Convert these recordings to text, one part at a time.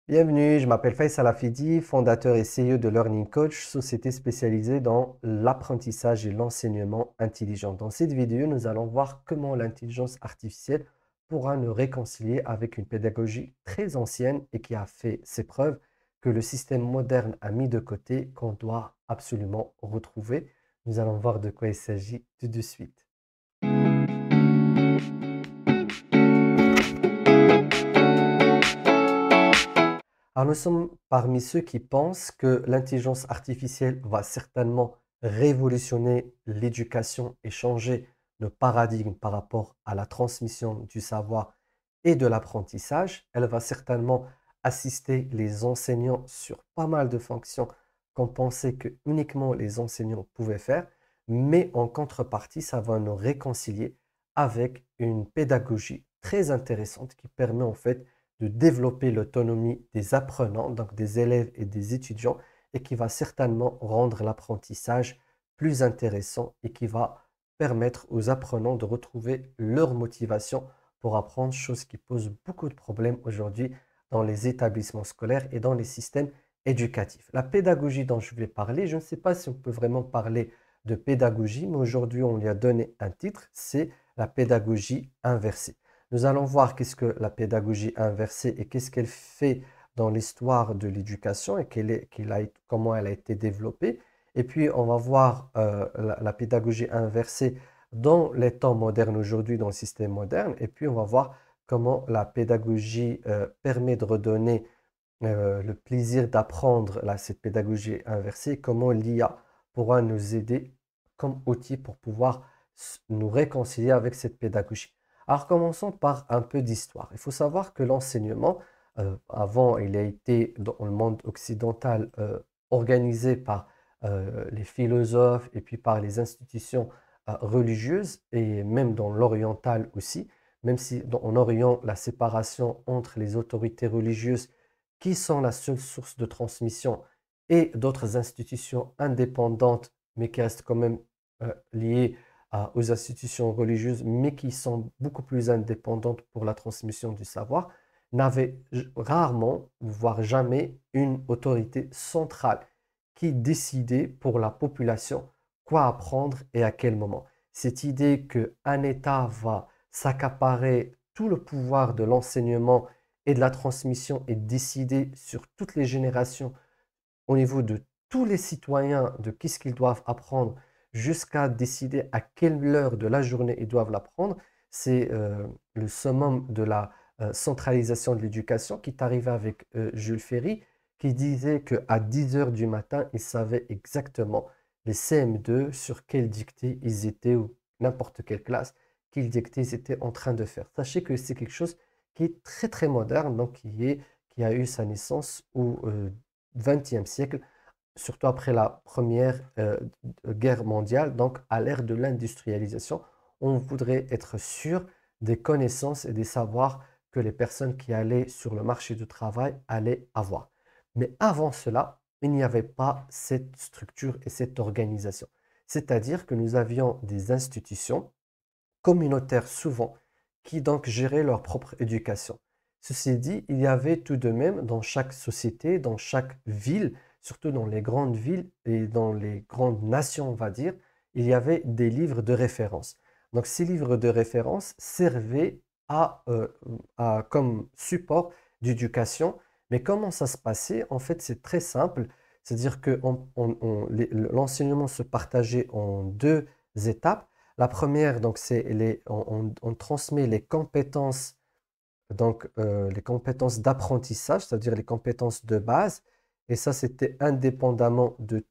Bienvenue, je m'appelle Faisal Hafidi, fondateur et CEO de Learning Coach, société spécialisée dans l'apprentissage et l'enseignement intelligent. Dans cette vidéo, nous allons voir comment l'intelligence artificielle pourra nous réconcilier avec une pédagogie très ancienne et qui a fait ses preuves, que le système moderne a mis de côté, qu'on doit absolument retrouver. Nous allons voir de quoi il s'agit tout de suite. Alors, nous sommes parmi ceux qui pensent que l'intelligence artificielle va certainement révolutionner l'éducation et changer le paradigme par rapport à la transmission du savoir et de l'apprentissage. Elle va certainement assister les enseignants sur pas mal de fonctions qu'on pensait que uniquement les enseignants pouvaient faire, mais en contrepartie, ça va nous réconcilier avec une pédagogie très intéressante qui permet en fait de développer l'autonomie des apprenants, donc des élèves et des étudiants, et qui va certainement rendre l'apprentissage plus intéressant et qui va permettre aux apprenants de retrouver leur motivation pour apprendre, chose qui pose beaucoup de problèmes aujourd'hui dans les établissements scolaires et dans les systèmes éducatifs. La pédagogie dont je vais parler, je ne sais pas si on peut vraiment parler de pédagogie, mais aujourd'hui on lui a donné un titre, c'est la pédagogie inversée. Nous allons voir qu'est-ce que la pédagogie inversée et qu'est-ce qu'elle fait dans l'histoire de l'éducation et comment elle a été développée. Et puis, on va voir la pédagogie inversée dans les temps modernes aujourd'hui, dans le système moderne. Et puis, on va voir comment la pédagogie permet de redonner le plaisir d'apprendre cette pédagogie inversée, comment l'IA pourra nous aider comme outil pour pouvoir nous réconcilier avec cette pédagogie. Alors commençons par un peu d'histoire. Il faut savoir que l'enseignement, avant, il a été dans le monde occidental organisé par les philosophes et puis par les institutions religieuses et même dans l'oriental aussi, même si en Orient, la séparation entre les autorités religieuses qui sont la seule source de transmission et d'autres institutions indépendantes, mais qui restent quand même liées aux institutions religieuses, mais qui sont beaucoup plus indépendantes pour la transmission du savoir, n'avaient rarement, voire jamais, une autorité centrale qui décidait pour la population quoi apprendre et à quel moment. Cette idée qu'un État va s'accaparer tout le pouvoir de l'enseignement et de la transmission est décidée sur toutes les générations au niveau de tous les citoyens de qu'est-ce qu'ils doivent apprendre jusqu'à décider à quelle heure de la journée ils doivent l'apprendre, c'est le summum de la centralisation de l'éducation qui est arrivé avec Jules Ferry, qui disait qu'à 10 heures du matin, il savait exactement les CM2 sur quelle dictée ils étaient ou n'importe quelle classe, quelle dictée ils étaient en train de faire. Sachez que c'est quelque chose qui est très très moderne, donc qui a eu sa naissance au XXe siècle, surtout après la Première Guerre mondiale, donc à l'ère de l'industrialisation. On voudrait être sûr des connaissances et des savoirs que les personnes qui allaient sur le marché du travail allaient avoir. Mais avant cela, il n'y avait pas cette structure et cette organisation. C'est-à-dire que nous avions des institutions communautaires souvent qui donc géraient leur propre éducation. Ceci dit, il y avait tout de même dans chaque société, dans chaque ville, surtout dans les grandes villes et dans les grandes nations, on va dire, il y avait des livres de référence. Donc ces livres de référence servaient comme support d'éducation. Mais comment ça se passait? En fait, c'est très simple. C'est-à-dire que l'enseignement se partageait en deux étapes. La première, donc, on transmet les compétences, donc les compétences d'apprentissage, c'est-à-dire les compétences de base. Et ça, c'était indépendamment de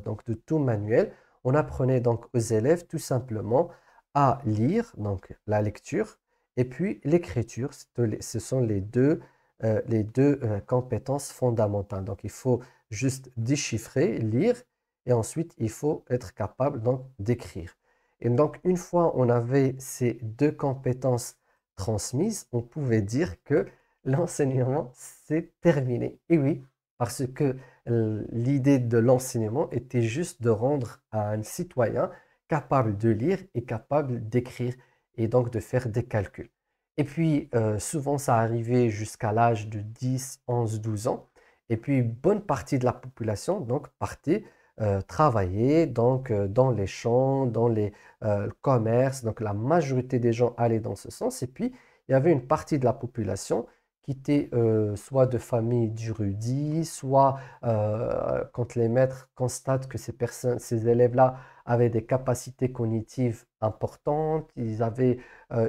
donc de tout manuel. On apprenait donc aux élèves tout simplement à lire, donc la lecture, et puis l'écriture. Ce sont les deux compétences fondamentales. Donc, il faut juste déchiffrer, lire, et ensuite, il faut être capable donc d'écrire. Et donc, une fois on avait ces deux compétences transmises, on pouvait dire que l'enseignement, c'est terminé. Et oui, parce que l'idée de l'enseignement était juste de rendre un citoyen capable de lire et capable d'écrire et donc de faire des calculs. Et puis, souvent, ça arrivait jusqu'à l'âge de 10, 11, 12 ans. Et puis, une bonne partie de la population donc, partait travailler donc, dans les champs, dans les commerces. Donc, la majorité des gens allaient dans ce sens. Et puis, il y avait une partie de la population qui était soit de famille d'érudits, soit quand les maîtres constatent que ces personnes, ces élèves-là avaient des capacités cognitives importantes, ils avaient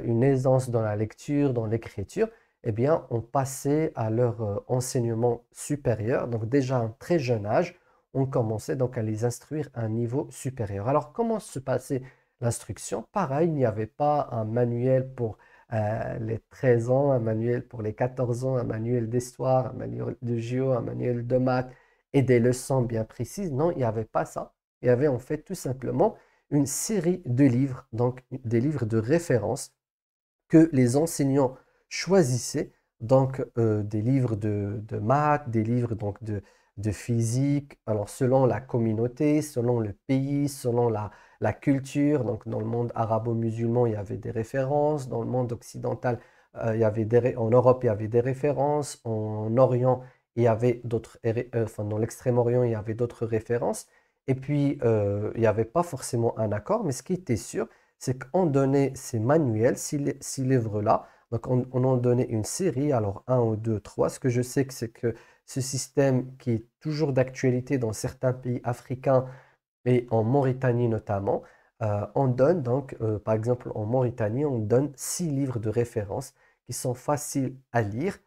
une aisance dans la lecture, dans l'écriture, eh bien, on passait à leur enseignement supérieur. Donc déjà à un très jeune âge, on commençait donc à les instruire à un niveau supérieur. Alors, comment se passait l'instruction? Pareil, il n'y avait pas un manuel pour les 13 ans, un manuel pour les 14 ans, un manuel d'histoire, un manuel de géo, un manuel de maths et des leçons bien précises. Non, il n'y avait pas ça. Il y avait en fait tout simplement une série de livres, donc des livres de référence que les enseignants choisissaient, donc des livres de maths, des livres donc de physique, alors selon la communauté, selon le pays, selon la culture. Donc dans le monde arabo-musulman, il y avait des références, dans le monde occidental, il y avait en Europe, il y avait des références, en Orient, il y avait d'autres, enfin dans l'Extrême-Orient, il y avait d'autres références. Et puis, il n'y avait pas forcément un accord, mais ce qui était sûr, c'est qu'on donnait ces manuels, ces livres-là, donc on en donnait une série, alors un ou deux, trois. Ce que je sais, c'est que ce système qui est toujours d'actualité dans certains pays africains et en Mauritanie notamment, on donne donc, par exemple en Mauritanie, on donne 6 livres de référence qui sont faciles à lire,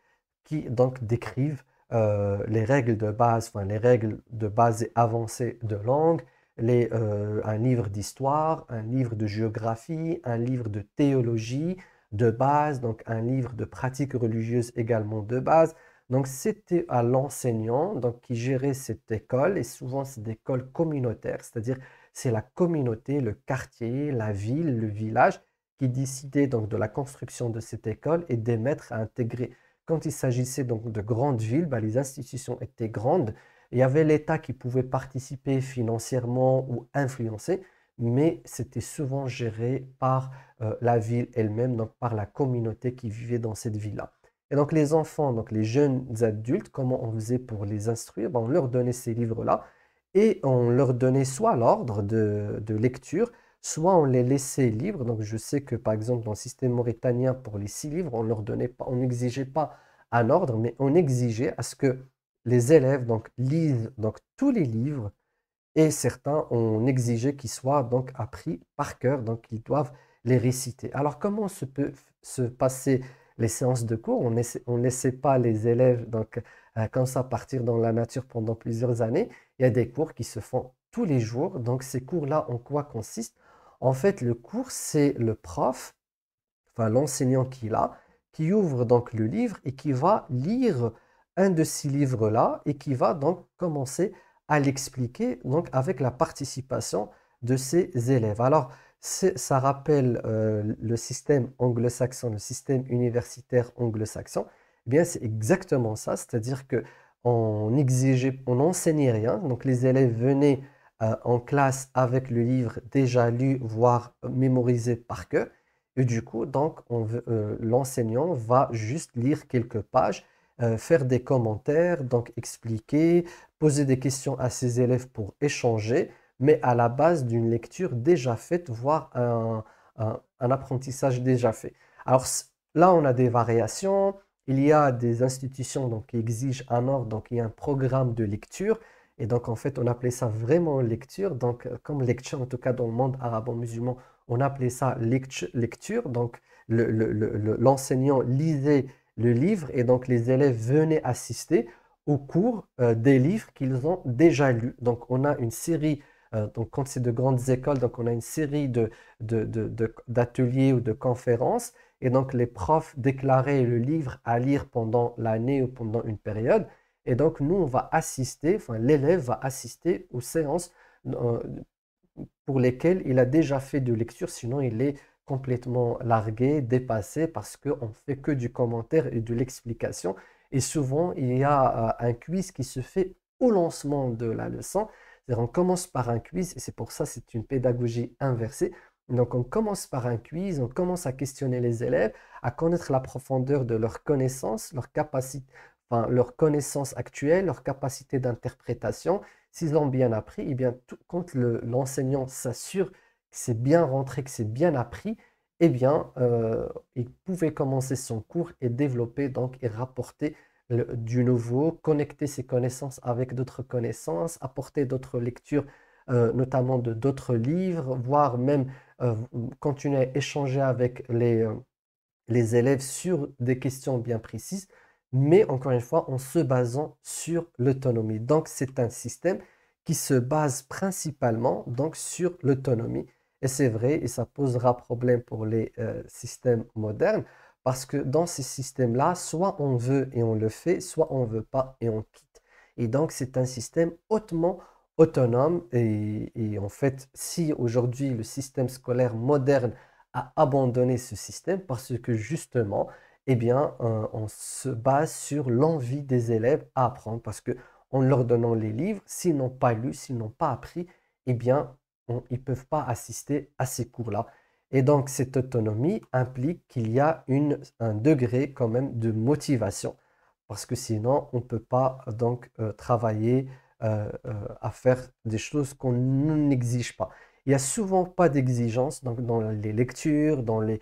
qui donc décrivent les règles de base, enfin les règles de base et avancées de langue, un livre d'histoire, un livre de géographie, un livre de théologie de base, donc un livre de pratique religieuse également de base. Donc c'était à l'enseignant donc, qui gérait cette école et souvent c'est des écoles communautaires, c'est-à-dire c'est la communauté, le quartier, la ville, le village qui décidait donc de la construction de cette école et des maîtres à intégrer. Quand il s'agissait donc de grandes villes, bah, les institutions étaient grandes. Il y avait l'État qui pouvait participer financièrement ou influencer, mais c'était souvent géré par la ville elle-même, donc par la communauté qui vivait dans cette ville-là. Et donc les enfants, donc les jeunes adultes, comment on faisait pour les instruire? Ben, on leur donnait ces livres-là et on leur donnait soit l'ordre de lecture, soit on les laissait libres. Donc je sais que par exemple dans le système mauritanien, pour les 6 livres, on leur donnait pas, on n'exigeait pas un ordre, mais on exigeait à ce que les élèves donc, lisent donc, tous les livres et certains, on exigeait qu'ils soient donc appris par cœur, donc ils doivent les réciter. Alors, comment se peut se passer les séances de cours? On ne laissait pas les élèves donc, comme ça partir dans la nature pendant plusieurs années. Il y a des cours qui se font tous les jours. Donc, ces cours-là, en quoi consistent? En fait, le cours, c'est le prof, enfin l'enseignant qui est là, qui ouvre donc le livre et qui va lire un de ces livres-là et qui va donc commencer à l'expliquer donc avec la participation de ses élèves. Alors, ça rappelle le système anglo-saxon, le système universitaire anglo-saxon. Eh bien, c'est exactement ça, c'est-à-dire que on exigeait, on n'enseignait rien, donc les élèves venaient en classe avec le livre déjà lu, voire mémorisé par cœur. Et du coup, donc, l'enseignant va juste lire quelques pages, faire des commentaires, donc expliquer, poser des questions à ses élèves pour échanger, mais à la base d'une lecture déjà faite, voire un apprentissage déjà fait. Alors là, on a des variations. Il y a des institutions donc, qui exigent un ordre, donc il y a un programme de lecture. Et donc, en fait, on appelait ça vraiment lecture. Donc, comme lecture, en tout cas dans le monde arabo-musulman, on appelait ça lecture. Donc, l'enseignant lisait le livre et donc les élèves venaient assister au cours des livres qu'ils ont déjà lus. Donc, on a une série, donc quand c'est de grandes écoles, donc on a une série d'ateliers ou de conférences. Et donc, les profs déclaraient le livre à lire pendant l'année ou pendant une période. Et donc, nous, on va assister, enfin, l'élève va assister aux séances euh, pour lesquels il a déjà fait de lecture, sinon il est complètement largué, dépassé, parce qu'on ne fait que du commentaire et de l'explication. Et souvent, il y a un quiz qui se fait au lancement de la leçon. C'est-à-dire, on commence par un quiz, et c'est pour ça que c'est une pédagogie inversée. Donc, on commence par un quiz, on commence à questionner les élèves, à connaître la profondeur de leurs connaissances, leurs capacités, enfin, leurs connaissances actuelles, leurs capacités d'interprétation. S'ils ont bien appris, eh bien, quand l'enseignant s'assure que c'est bien rentré, que c'est bien appris, eh bien, il pouvait commencer son cours et développer donc et rapporter du nouveau, connecter ses connaissances avec d'autres connaissances, apporter d'autres lectures, notamment de d'autres livres, voire même euh, continuer à échanger avec les élèves sur des questions bien précises, mais encore une fois, en se basant sur l'autonomie. Donc, c'est un système qui se base principalement donc, sur l'autonomie. Et c'est vrai, et ça posera problème pour les systèmes modernes, parce que dans ces systèmes-là, soit on veut et on le fait, soit on ne veut pas et on quitte. Et donc, c'est un système hautement autonome. Et en fait, si aujourd'hui le système scolaire moderne a abandonné ce système parce que justement, eh bien, on se base sur l'envie des élèves à apprendre parce que en leur donnant les livres, s'ils n'ont pas lu, s'ils n'ont pas appris, eh bien, ils ne peuvent pas assister à ces cours-là. Et donc, cette autonomie implique qu'il y a un degré quand même de motivation parce que sinon, on ne peut pas donc travailler à faire des choses qu'on n'exige pas. Il n'y a souvent pas d'exigence donc dans les lectures, dans le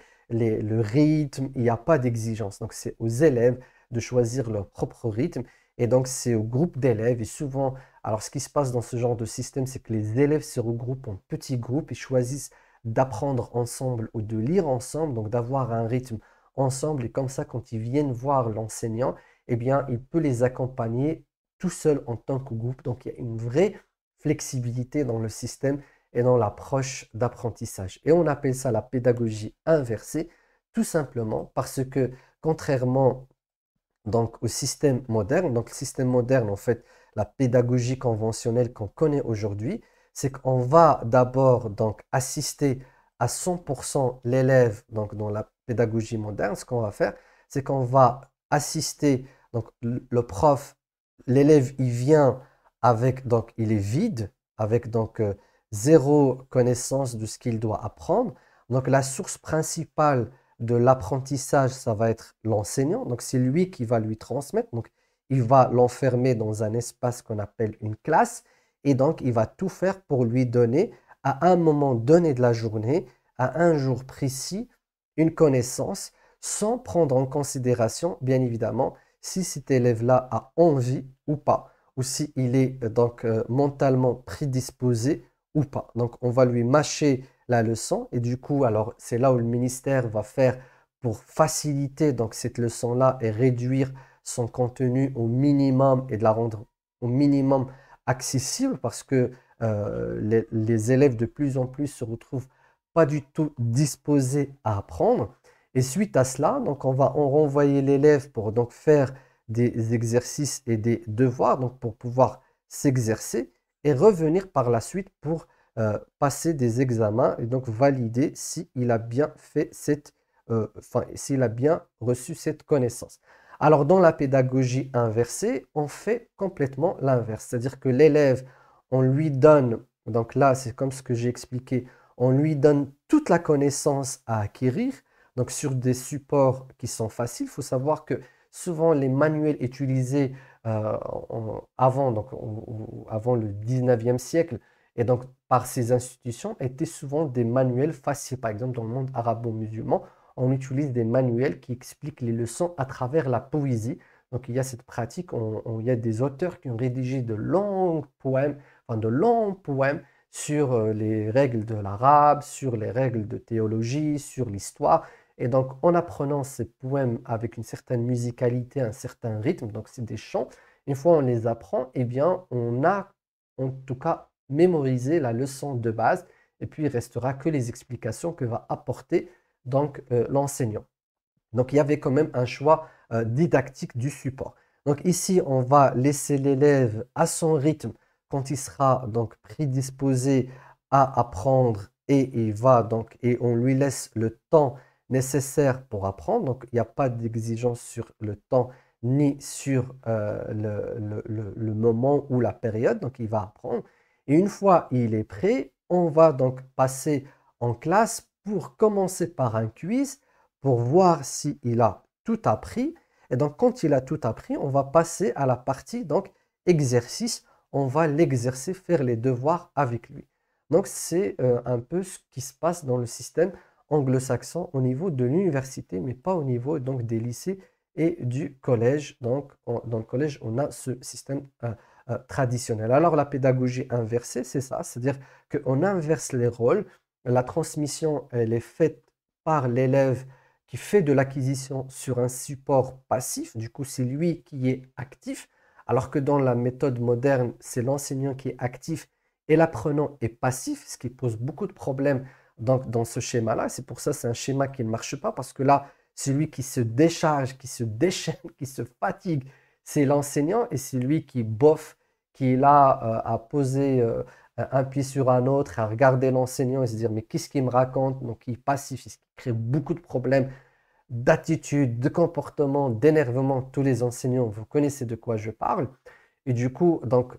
rythme, il n'y a pas d'exigence. Donc c'est aux élèves de choisir leur propre rythme et donc c'est au groupe d'élèves et souvent, alors ce qui se passe dans ce genre de système, c'est que les élèves se regroupent en petits groupes et choisissent d'apprendre ensemble ou de lire ensemble, donc d'avoir un rythme ensemble et comme ça quand ils viennent voir l'enseignant, eh bien il peut les accompagner tout seul en tant que groupe. Donc il y a une vraie flexibilité dans le système et dans l'approche d'apprentissage. Et on appelle ça la pédagogie inversée, tout simplement parce que contrairement donc, au système moderne, donc le système moderne, en fait, la pédagogie conventionnelle qu'on connaît aujourd'hui, c'est qu'on va d'abord donc assister à 100% l'élève donc dans la pédagogie moderne. Ce qu'on va faire, c'est qu'on va assister donc le prof, l'élève, il vient avec donc il est vide, avec donc zéro connaissance de ce qu'il doit apprendre. Donc la source principale de l'apprentissage, ça va être l'enseignant. Donc, c'est lui qui va lui transmettre. Donc, il va l'enfermer dans un espace qu'on appelle une classe. Et donc, il va tout faire pour lui donner, à un moment donné de la journée, à un jour précis, une connaissance, sans prendre en considération, bien évidemment, si cet élève-là a envie ou pas, ou si il est donc mentalement prédisposé ou pas. Donc, on va lui mâcher la leçon. Et du coup, alors c'est là où le ministère va faire pour faciliter donc cette leçon-là et réduire son contenu au minimum et de la rendre au minimum accessible parce que les élèves de plus en plus se retrouvent pas du tout disposés à apprendre. Et suite à cela, donc on va en renvoyer l'élève pour donc faire des exercices et des devoirs donc pour pouvoir s'exercer et revenir par la suite pour passer des examens et donc valider s'il a bien fait enfin, s'il a bien reçu cette connaissance. Alors, dans la pédagogie inversée, on fait complètement l'inverse. C'est-à-dire que l'élève, on lui donne, donc là, c'est comme ce que j'ai expliqué, on lui donne toute la connaissance à acquérir, donc sur des supports qui sont faciles. Il faut savoir que souvent, les manuels utilisés avant, avant le 19e siècle, et donc, par ces institutions étaient souvent des manuels faciles. Par exemple, dans le monde arabo-musulman, on utilise des manuels qui expliquent les leçons à travers la poésie. Donc, il y a cette pratique, il y a des auteurs qui ont rédigé de longs poèmes sur les règles de l'arabe, sur les règles de théologie, sur l'histoire. Et donc, en apprenant ces poèmes avec une certaine musicalité, un certain rythme, donc c'est des chants, une fois on les apprend, eh bien, on a en tout cas mémoriser la leçon de base et puis il restera que les explications que va apporter donc l'enseignant. Donc il y avait quand même un choix didactique du support. Donc ici, on va laisser l'élève à son rythme quand il sera donc prédisposé à apprendre et il va donc et on lui laisse le temps nécessaire pour apprendre. Donc il n'y a pas d'exigence sur le temps ni sur le moment ou la période. Donc il va apprendre. Et une fois il est prêt, on va donc passer en classe pour commencer par un quiz, pour voir s'il a tout appris. Et donc, quand il a tout appris, on va passer à la partie donc exercice. On va l'exercer, faire les devoirs avec lui. Donc, c'est un peu ce qui se passe dans le système anglo-saxon au niveau de l'université, mais pas au niveau donc des lycées et du collège. Donc, dans le collège, on a ce système traditionnel. Alors, la pédagogie inversée, c'est ça, c'est-à-dire qu'on inverse les rôles. La transmission, elle est faite par l'élève qui fait de l'acquisition sur un support passif. Du coup, c'est lui qui est actif, alors que dans la méthode moderne, c'est l'enseignant qui est actif et l'apprenant est passif, ce qui pose beaucoup de problèmes donc, dans ce schéma-là. C'est pour ça que c'est un schéma qui ne marche pas, parce que là, celui qui se décharge, qui se déchaîne, qui se fatigue, c'est l'enseignant, et c'est lui qui bosse, qui est là à poser un pied sur un autre, à regarder l'enseignant et se dire mais qu'est-ce qu'il me raconte? Donc il est passif, ce qui crée beaucoup de problèmes d'attitude, de comportement, d'énervement. Tous les enseignants, vous connaissez de quoi je parle. Et du coup, donc,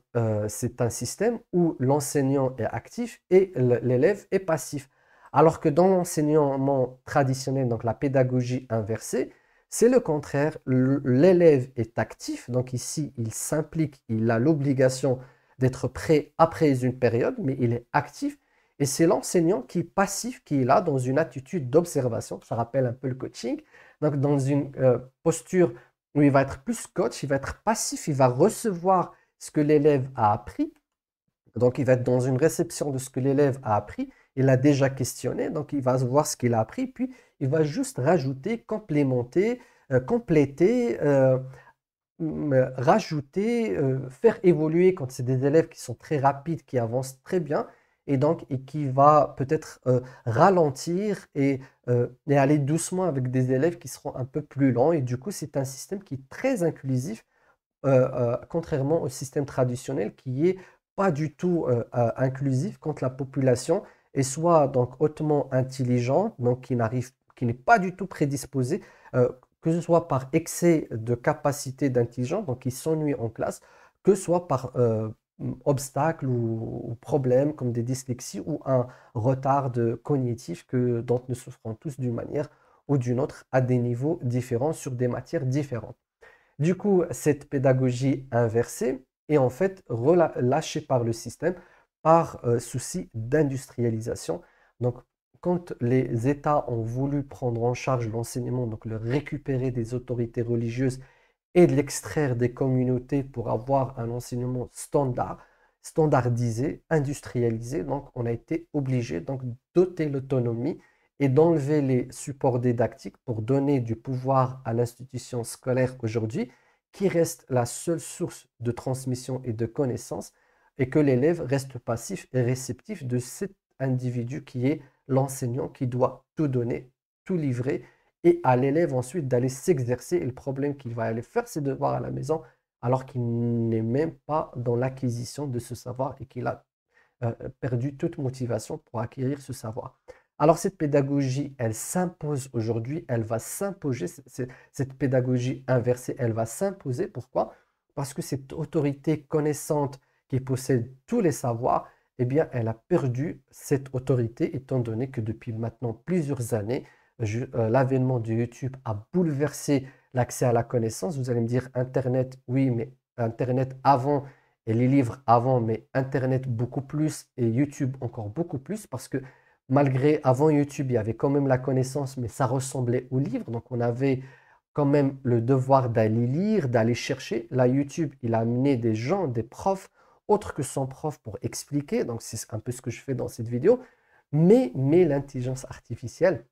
c'est un système où l'enseignant est actif et l'élève est passif. Alors que dans l'enseignement traditionnel, donc la pédagogie inversée, c'est le contraire. L'élève est actif, donc ici, il s'implique, il a l'obligation d'être prêt après une période, mais il est actif. Et c'est l'enseignant qui est passif, qui est là dans une attitude d'observation. Ça rappelle un peu le coaching. Donc, dans une posture où il va être plus coach, il va être passif, il va recevoir ce que l'élève a appris. Donc, il va être dans une réception de ce que l'élève a appris. Il l'a déjà questionné, donc il va voir ce qu'il a appris, puis il va juste rajouter, complémenter, compléter, rajouter, faire évoluer quand c'est des élèves qui sont très rapides, qui avancent très bien, et donc et qui va peut-être ralentir et aller doucement avec des élèves qui seront un peu plus lents. Et du coup, c'est un système qui est très inclusif, contrairement au système traditionnel qui est pas du tout inclusif quand la population est soit donc hautement intelligente, donc qui n'est pas du tout prédisposée, euh, que ce soit par excès de capacité d'intelligence, donc qui s'ennuie en classe, que ce soit par obstacles ou problèmes comme des dyslexies ou un retard cognitif dont nous souffrons tous d'une manière ou d'une autre à des niveaux différents sur des matières différentes. Du coup, cette pédagogie inversée est en fait lâchée par le système par souci d'industrialisation. Donc, quand les États ont voulu prendre en charge l'enseignement, donc le récupérer des autorités religieuses et de l'extraire des communautés pour avoir un enseignement standardisé, industrialisé, donc on a été obligé donc d'ôter l'autonomie et d'enlever les supports didactiques pour donner du pouvoir à l'institution scolaire aujourd'hui, qui reste la seule source de transmission et de connaissances, et que l'élève reste passif et réceptif de cet individu qui est l'enseignant, qui doit tout donner, tout livrer, et à l'élève ensuite d'aller s'exercer. Et le problème qu'il va aller faire ses devoirs à la maison alors qu'il n'est même pas dans l'acquisition de ce savoir et qu'il a perdu toute motivation pour acquérir ce savoir. Alors cette pédagogie, elle s'impose aujourd'hui, elle va s'imposer, cette pédagogie inversée, elle va s'imposer. Pourquoi? Parce que cette autorité connaissante qui possède tous les savoirs, eh bien, elle a perdu cette autorité étant donné que depuis maintenant plusieurs années, l'avènement de YouTube a bouleversé l'accès à la connaissance. Vous allez me dire, Internet, oui, mais Internet avant et les livres avant, mais Internet beaucoup plus et YouTube encore beaucoup plus, parce que malgré avant YouTube, il y avait quand même la connaissance, mais ça ressemblait au livre. Donc on avait quand même le devoir d'aller lire, d'aller chercher. Là, YouTube, il a amené des gens, des profs, autres que son prof pour expliquer. Donc c'est un peu ce que je fais dans cette vidéo. Mais l'intelligence artificielle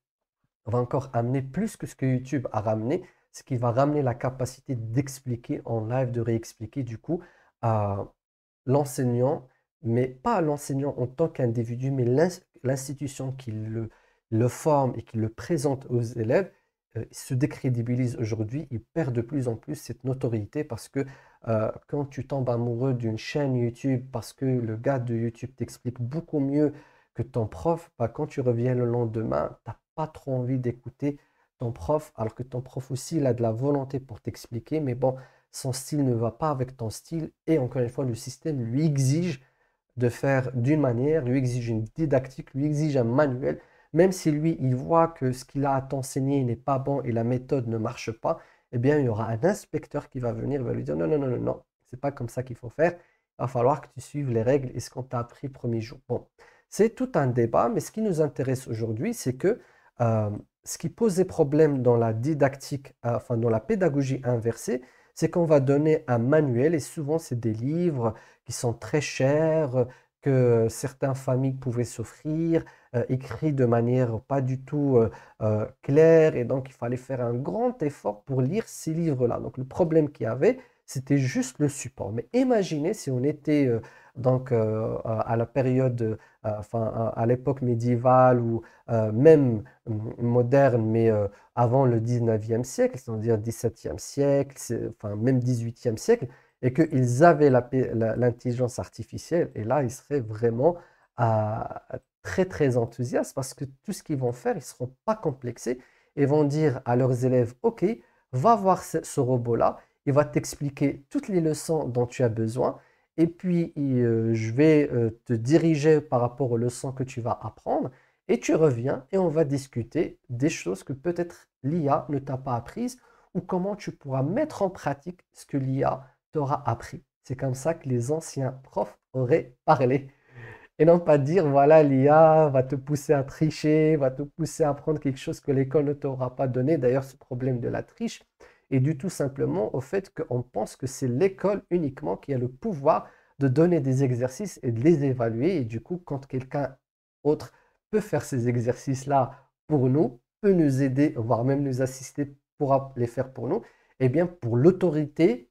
va encore amener plus que ce que YouTube a ramené, ce qui va ramener la capacité d'expliquer en live, de réexpliquer du coup à l'enseignant, mais pas l'enseignant en tant qu'individu, mais l'institution qui le forme et qui le présente aux élèves se décrédibilise aujourd'hui. Il perd de plus en plus cette notoriété parce que quand tu tombes amoureux d'une chaîne YouTube, parce que le gars de YouTube t'explique beaucoup mieux que ton prof, bah, quand tu reviens le lendemain, tu n'as pas trop envie d'écouter ton prof, alors que ton prof aussi, il a de la volonté pour t'expliquer, mais bon, son style ne va pas avec ton style, et encore une fois, le système lui exige de faire d'une manière, lui exige une didactique, lui exige un manuel, même si lui, il voit que ce qu'il a à t'enseigner n'est pas bon et la méthode ne marche pas, eh bien, il y aura un inspecteur qui va venir, il va lui dire non, non, non, non, non, c'est pas comme ça qu'il faut faire. Il va falloir que tu suives les règles et ce qu'on t'a appris premier jour. Bon, c'est tout un débat, mais ce qui nous intéresse aujourd'hui, c'est que euh, ce qui posait problème dans la didactique, enfin dans la pédagogie inversée, c'est qu'on va donner un manuel et souvent c'est des livres qui sont très chers, que certaines familles pouvaient s'offrir, écrits de manière pas du tout claire et donc il fallait faire un grand effort pour lire ces livres-là. Donc le problème qu'il y avait, c'était juste le support. Mais imaginez si on était à la période, enfin à l'époque médiévale ou même moderne, mais avant le 19e siècle, c'est-à-dire 17e siècle, enfin même 18e siècle, et qu'ils avaient l'intelligence artificielle, et là, ils seraient vraiment euh, très, très enthousiastes parce que tout ce qu'ils vont faire, ils ne seront pas complexés et vont dire à leurs élèves, OK, va voir ce robot-là, il va t'expliquer toutes les leçons dont tu as besoin, et puis je vais te diriger par rapport aux leçons que tu vas apprendre, et tu reviens et on va discuter des choses que peut-être l'IA ne t'a pas apprises ou comment tu pourras mettre en pratique ce que l'IA t'aura appris. C'est comme ça que les anciens profs auraient parlé. Et non pas dire, voilà, l'IA va te pousser à tricher, va te pousser à apprendre quelque chose que l'école ne t'aura pas donné. D'ailleurs, ce problème de la triche est dû tout simplement au fait qu'on pense que c'est l'école uniquement qui a le pouvoir de donner des exercices et de les évaluer. Et du coup, quand quelqu'un autre peut faire ces exercices-là pour nous, peut nous aider, voire même nous assister pour les faire pour nous, eh bien, pour l'autorité,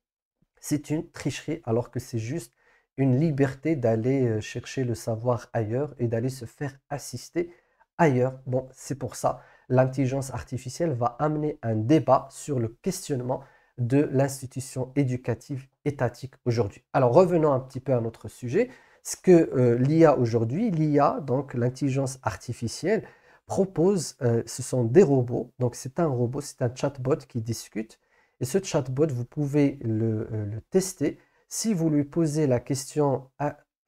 c'est une tricherie alors que c'est juste une liberté d'aller chercher le savoir ailleurs et d'aller se faire assister ailleurs. Bon, c'est pour ça, l'intelligence artificielle va amener un débat sur le questionnement de l'institution éducative étatique aujourd'hui. Alors revenons un petit peu à notre sujet. Ce que l'IA aujourd'hui, l'IA, donc l'intelligence artificielle, propose, ce sont des robots. Donc c'est un robot, c'est un chatbot qui discute et ce chatbot, vous pouvez le tester. Si vous lui posez la question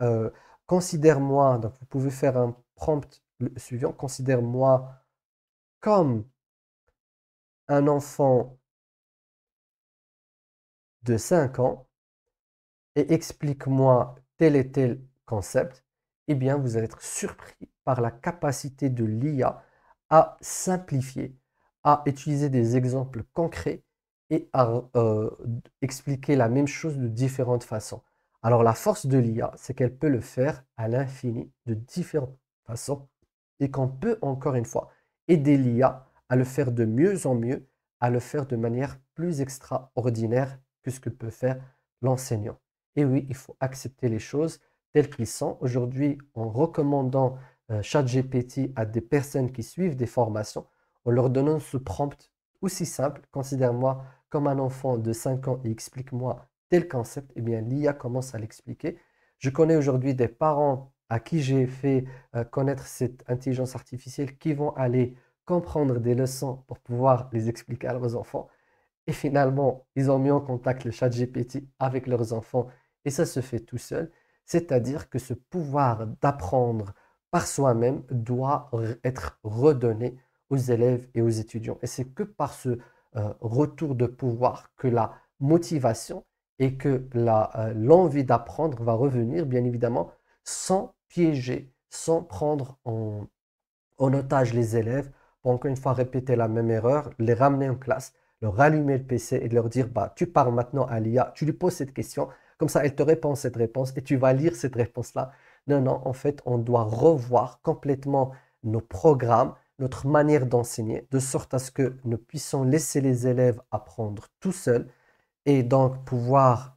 euh, considère-moi, donc vous pouvez faire un prompt suivant, considère-moi comme un enfant de 5 ans et explique-moi tel et tel concept, eh bien vous allez être surpris par la capacité de l'IA à simplifier, à utiliser des exemples concrets et à expliquer la même chose de différentes façons. Alors la force de l'IA, c'est qu'elle peut le faire à l'infini de différentes façons et qu'on peut encore une fois aider l'IA à le faire de mieux en mieux, à le faire de manière plus extraordinaire que ce que peut faire l'enseignant. Et oui, il faut accepter les choses telles qu'elles sont. Aujourd'hui, en recommandant ChatGPT à des personnes qui suivent des formations, en leur donnant ce prompt aussi simple, considère-moi comme un enfant de 5 ans et explique-moi tel concept, eh bien l'IA commence à l'expliquer. Je connais aujourd'hui des parents à qui j'ai fait connaître cette intelligence artificielle qui vont aller comprendre des leçons pour pouvoir les expliquer à leurs enfants. Et finalement, ils ont mis en contact le chat GPT avec leurs enfants et ça se fait tout seul. C'est-à-dire que ce pouvoir d'apprendre par soi-même doit être redonné aux élèves et aux étudiants. Et c'est que par ce retour de pouvoir que la motivation et que l'envie d'apprendre va revenir, bien évidemment, sans piéger, sans prendre en otage les élèves pour encore une fois répéter la même erreur, les ramener en classe, leur rallumer le PC et de leur dire bah, tu parles maintenant à l'IA, tu lui poses cette question, comme ça elle te répond cette réponse et tu vas lire cette réponse-là. Non, non, en fait, on doit revoir complètement nos programmes, notre manière d'enseigner, de sorte à ce que nous puissions laisser les élèves apprendre tout seuls et donc pouvoir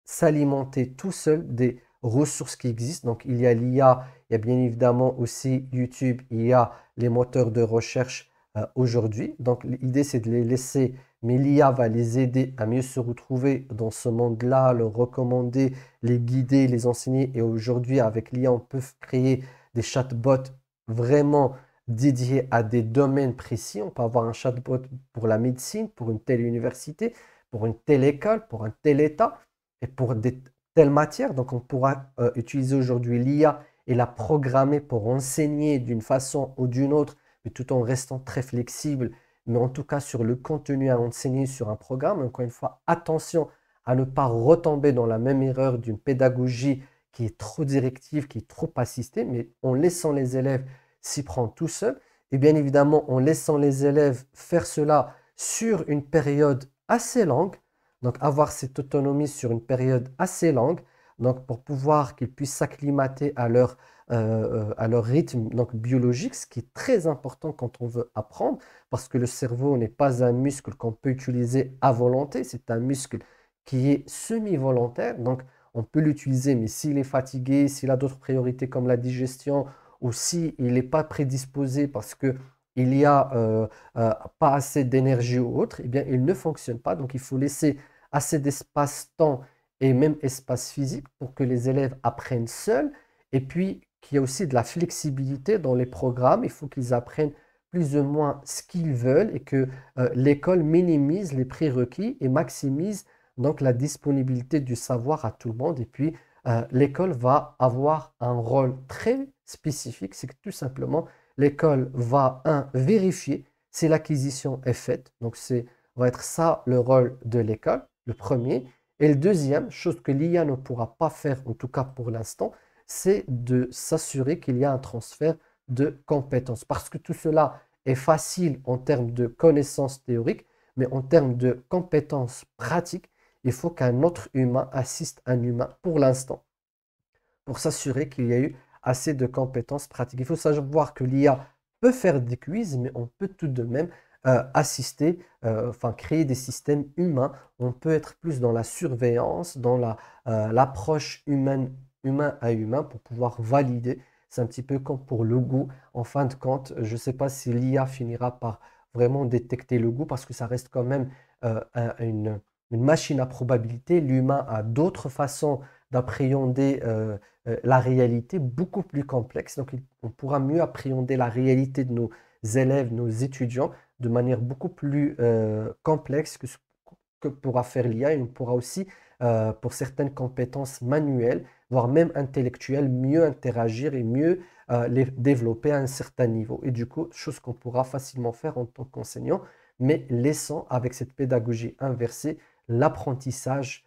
s'alimenter tout seul des ressources qui existent. Donc, il y a l'IA, il y a bien évidemment aussi YouTube, il y a les moteurs de recherche aujourd'hui. Donc, l'idée, c'est de les laisser, mais l'IA va les aider à mieux se retrouver dans ce monde-là, leur recommander, les guider, les enseigner. Et aujourd'hui, avec l'IA, on peut créer des chatbots vraiment dédiés à des domaines précis. On peut avoir un chatbot pour la médecine, pour une telle université, pour une telle école, pour un tel état et pour des telle matière. Donc, on pourra utiliser aujourd'hui l'IA et la programmer pour enseigner d'une façon ou d'une autre, mais tout en restant très flexible. Mais en tout cas, sur le contenu à enseigner sur un programme, encore une fois, attention à ne pas retomber dans la même erreur d'une pédagogie qui est trop directive, qui est trop assistée, mais en laissant les élèves s'y prendre tout seuls. Et bien évidemment, en laissant les élèves faire cela sur une période assez longue, donc avoir cette autonomie sur une période assez longue, donc pour pouvoir qu'ils puissent s'acclimater à leur rythme donc biologique, ce qui est très important quand on veut apprendre, parce que le cerveau n'est pas un muscle qu'on peut utiliser à volonté, c'est un muscle qui est semi-volontaire, donc on peut l'utiliser, mais s'il est fatigué, s'il a d'autres priorités comme la digestion, ou s'il n'est pas prédisposé parce que il y a pas assez d'énergie ou autre, eh bien, il ne fonctionne pas. Donc, il faut laisser assez d'espace-temps et même espace physique pour que les élèves apprennent seuls. Et puis, qu'il y ait aussi de la flexibilité dans les programmes. Il faut qu'ils apprennent plus ou moins ce qu'ils veulent et que l'école minimise les prérequis et maximise donc la disponibilité du savoir à tout le monde. Et puis, l'école va avoir un rôle très spécifique, c'est que tout simplement, l'école va, vérifier si l'acquisition est faite. Donc, va être ça le rôle de l'école, le premier. Et le deuxième, chose que l'IA ne pourra pas faire, en tout cas pour l'instant, c'est de s'assurer qu'il y a un transfert de compétences. Parce que tout cela est facile en termes de connaissances théoriques, mais en termes de compétences pratiques, il faut qu'un autre humain assiste un humain pour l'instant, pour s'assurer qu'il y a eu assez de compétences pratiques. Il faut savoir que l'IA peut faire des quiz, mais on peut tout de même assister, enfin créer des systèmes humains. On peut être plus dans la surveillance, dans l'approche humaine, humain à humain pour pouvoir valider. C'est un petit peu comme pour le goût. En fin de compte, je ne sais pas si l'IA finira par vraiment détecter le goût parce que ça reste quand même une machine à probabilité. L'humain a d'autres façons d'appréhender la réalité beaucoup plus complexe. Donc, on pourra mieux appréhender la réalité de nos élèves, nos étudiants, de manière beaucoup plus complexe que ce que pourra faire l'IA. Et on pourra aussi, pour certaines compétences manuelles, voire même intellectuelles, mieux interagir et mieux les développer à un certain niveau. Et du coup, chose qu'on pourra facilement faire en tant qu'enseignant, mais laissant avec cette pédagogie inversée l'apprentissage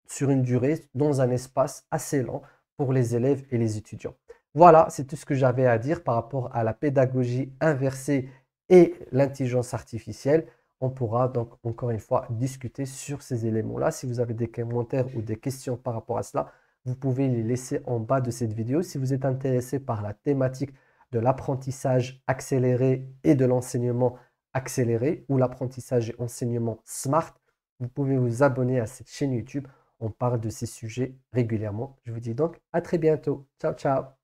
sur une durée, dans un espace assez lent pour les élèves et les étudiants. Voilà, c'est tout ce que j'avais à dire par rapport à la pédagogie inversée et l'intelligence artificielle. On pourra donc encore une fois discuter sur ces éléments-là. Si vous avez des commentaires ou des questions par rapport à cela, vous pouvez les laisser en bas de cette vidéo. Si vous êtes intéressé par la thématique de l'apprentissage accéléré et de l'enseignement accéléré ou l'apprentissage et enseignement SMART, vous pouvez vous abonner à cette chaîne YouTube. On parle de ces sujets régulièrement. Je vous dis donc à très bientôt. Ciao, ciao.